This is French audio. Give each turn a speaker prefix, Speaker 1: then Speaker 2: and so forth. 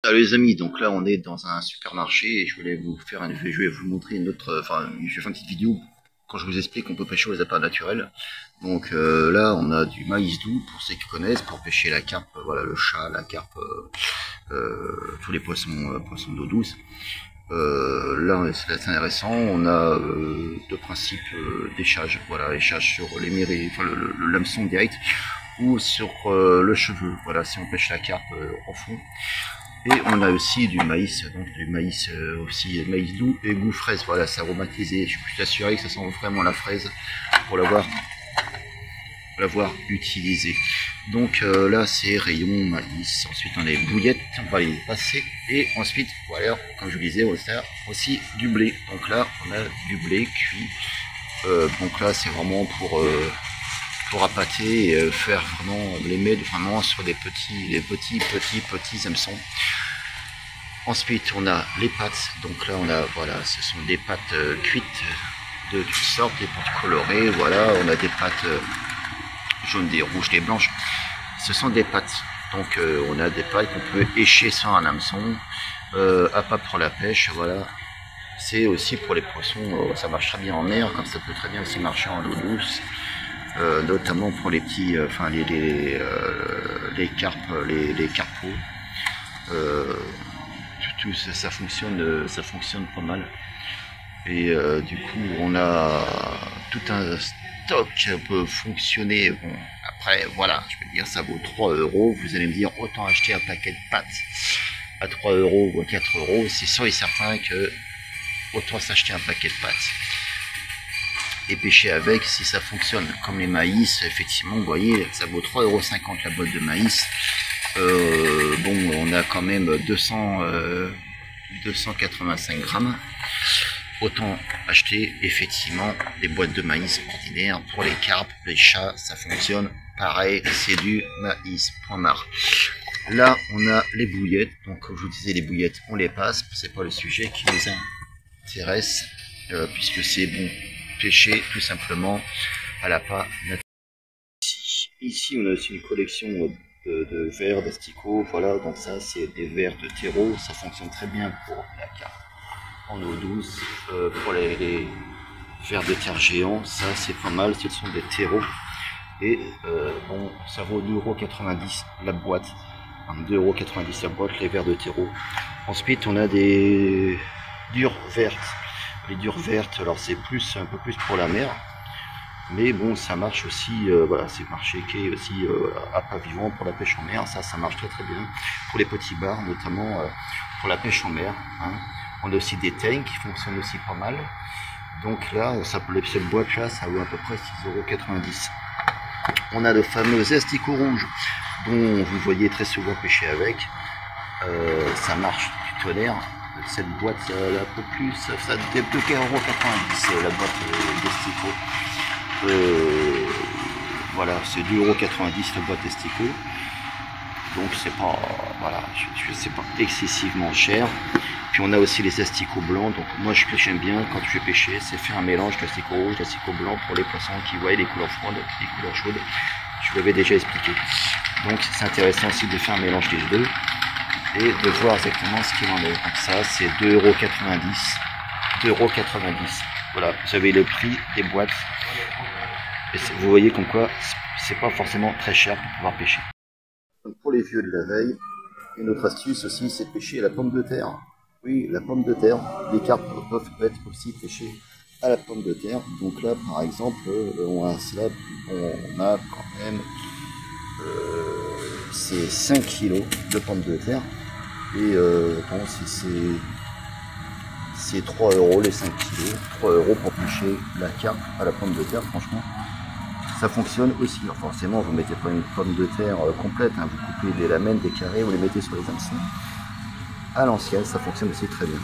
Speaker 1: Salut les amis, donc là on est dans un supermarché et je vais vous montrer une autre, je vais faire une petite vidéo quand je vous explique qu'on peut pêcher aux appâts naturels. Donc là on a du maïs doux pour ceux qui connaissent, pour pêcher la carpe, voilà le chat, la carpe, tous les poissons d'eau douce. Là c'est assez intéressant, on a deux principes d'échage, voilà, échage sur les mérits, enfin le hameçon direct ou sur le cheveu, voilà, si on pêche la carpe en fond. Et on a aussi du maïs, donc du maïs aussi, maïs doux et goût fraise, voilà, c'est aromatisé. Je suis assuré que ça sent vraiment la fraise pour l'avoir utilisé. Donc là c'est rayon maïs, ensuite on a les bouillettes, on va les passer, et ensuite voilà, comme je vous disais, on a aussi du blé. Donc là on a du blé cuit, donc là c'est vraiment pour appâter et faire vraiment les mettre vraiment sur des petits hameçons. Ensuite on a les pâtes, donc là on a, voilà, ce sont des pâtes cuites de toutes sortes, des pâtes colorées, voilà, on a des pâtes jaunes, des rouges, des blanches, ce sont des pâtes. Donc on a des pâtes qu'on peut écher sur un hameçon, appât pour la pêche, voilà. C'est aussi pour les poissons, ça marche très bien en mer, comme ça peut très bien aussi marcher en eau douce. Notamment pour les petits, les carpes, les carpeaux. Tout ça, ça fonctionne pas mal. Et du coup, on a tout un stock qui peut fonctionner. Bon, après, voilà, je peux dire, ça vaut 3 €. Vous allez me dire, autant acheter un paquet de pâtes à 3 € ou à 4 €. C'est sûr et certain que autant s'acheter un paquet de pâtes et pêcher avec, si ça fonctionne. Comme les maïs, effectivement, vous voyez, ça vaut 3,50 € la boîte de maïs. Bon, on a quand même 285 grammes. Autant acheter effectivement des boîtes de maïs ordinaires pour les carpes, les chats, ça fonctionne pareil, c'est du maïs, point marre. Là on a les bouillettes, donc comme je vous disais, les bouillettes on les passe, c'est pas le sujet qui nous intéresse, puisque c'est bon pêcher tout simplement à l'appât naturel. Ici on a aussi une collection de verres d'asticots, voilà, donc ça c'est des verres de terreau, ça fonctionne très bien pour la carpe en eau douce. Pour les verres de terre géants, ça c'est pas mal, ce sont des terreaux, et bon, ça vaut 2,90 € la boîte, 2,90 € la boîte, les verres de terreau. Ensuite on a des dures vertes. Les dures vertes, alors c'est un peu plus pour la mer, mais bon, ça marche aussi, voilà, c'est marché qui est aussi appât vivant pour la pêche en mer, ça marche très bien pour les petits bars, notamment pour la pêche en mer, hein. On a aussi des tanks qui fonctionnent aussi pas mal, donc là, cette boîte là, ça vaut à peu près 6,90 €. On a le fameux asticots rouge, dont vous voyez très souvent pêcher avec, ça marche du tonnerre. Cette boîte, un peu plus, ça doit être 2,90 € la boîte d'esticots. Voilà, c'est 2,90 € la boîte d'esticots. Donc c'est pas, voilà, c'est pas excessivement cher. Puis on a aussi les asticots blancs. Donc moi j'aime bien quand je vais pêcher, c'est faire un mélange d'asticots rouges, d'asticots blancs pour les poissons qui voient les couleurs froides, les couleurs chaudes. Je vous l'avais déjà expliqué. Donc c'est intéressant aussi de faire un mélange des deux et de voir exactement ce qu'il en est. Donc ça c'est 2,90 €, 2,90 €. Voilà, vous avez le prix des boîtes. Et vous voyez comme quoi c'est pas forcément très cher pour pouvoir pêcher. Donc pour les vieux de la veille, une autre astuce aussi, c'est de pêcher à la pomme de terre. Oui, la pomme de terre. Les carpes peuvent être aussi pêchées à la pomme de terre. Donc là par exemple, on a quand même c'est 5 kg de pommes de terre. Et bon, c'est 3 € les 5 kg, 3 € pour pêcher la carpe à la pomme de terre, franchement. Ça fonctionne aussi. Alors forcément, vous ne mettez pas une pomme de terre complète, hein. Vous coupez des lamelles, des carrés, vous les mettez sur les hameçons. À l'ancienne, ça fonctionne aussi très bien.